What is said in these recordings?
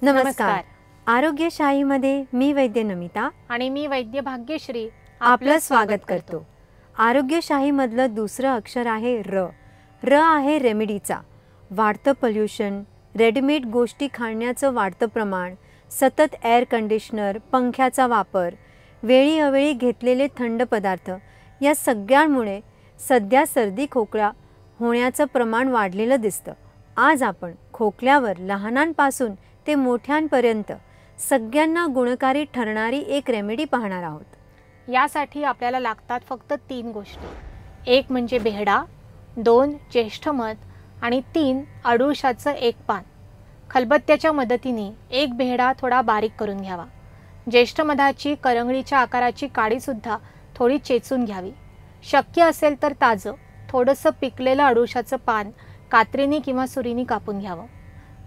नमस्कार. आरोग्यशाहीमध्ये मी वैद्य नमिता आणि मी वैद्य भाग्यश्री आपलं स्वागत करतो. आरोग्यशाहीमधलं दुसरं अक्षर आहे र. र आहे रेमेडीचा. वाढतं पोल्युशन, रेडीमेड गोष्टी खाण्याचं वाढतं प्रमाण, सतत एअर कंडिशनर, पंख्याचा वापर, वेळी अवेळी घेतलेले थंड पदार्थ या सगळ्यांमुळे सध्या सर्दी खोकला होण्याचं प्रमाण वाढलेलं दिसतं. आज आपण खोकल्यावर लहानांपासून ते मोठ्यांपर्यंत सगळ्यांना गुणकारी ठरणारी एक रेमेडी पाहणार आहोत. यासाठी आपल्याला लागतात फक्त 3 गोष्टी. 1 म्हणजे बेहडा, 2 ज्येष्ठमध आणि 3 अडुळशाचं एक पान. खलबत्त्याच्या मदतीने एक बेहडा थोडा बारीक करून घ्यावा. ज्येष्ठमधाची करंगळीच्या आकाराची काडीसुद्धा थोडी चेचून घ्यावी. शक्य असेल तर ताजं थोडंसं पिकलेलं अडुळशाचं पान कात्रीने किंवा सुरीने कापून घ्यावं.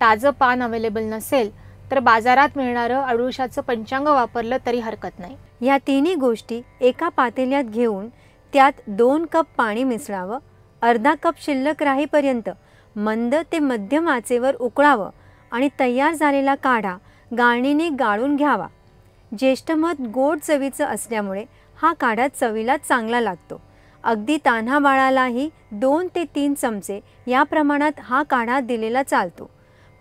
ताजं पान अवेलेबल नसेल तर बाजारात मिळणारं अडुळशाचं पंचांग वापरलं तरी हरकत नाही. या तिन्ही गोष्टी एका पातेल्यात घेऊन त्यात 2 कप पाणी मिसळावं. अर्धा कप शिल्लक राहीपर्यंत मंद ते मध्यम आचेवर उकळावं आणि तयार झालेला काढा गाळणीने गाळून घ्यावा. ज्येष्ठमध गोड चवीचं असल्यामुळे हा काढा चवीला चांगला लागतो. अगदी तान्हा बाळालाही 2 ते 3 चमचे या प्रमाणात हा काढा दिलेला चालतो.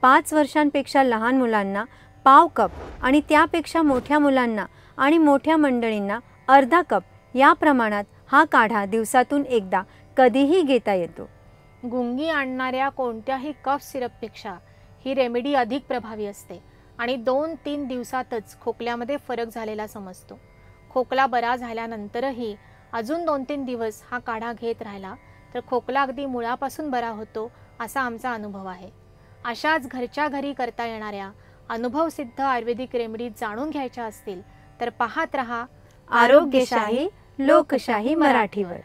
5 वर्षांपेक्षा लहान मुलांना पाव कप आणि त्यापेक्षा मोठ्या मुलांना आणि मोठ्या मंडळींना अर्धा कप या प्रमाणात हा काढा दिवसातून एकदा कधीही घेता येतो. गुंगी आणणाऱ्या कोणत्याही कफ सिरपपेक्षा ही रेमेडी अधिक प्रभावी असते आणि 2-3 दिवसातच खोकल्यामध्ये फरक झालेला समजतो. खोकला बरा झाल्यानंतरही अजून 2-3 दिवस हा काढा घेत राहिला तर खोकला अगदी मुळापासून बरा होतो असा आमचा अनुभव आहे. अशाच घरच्या घरी करता येणाऱ्या अनुभवसिद्ध आयुर्वेदिक रेमेडी जाणून घ्यायच्या असतील तर पाहत रहा आरोग्यशाही लोकशाही मराठीवर.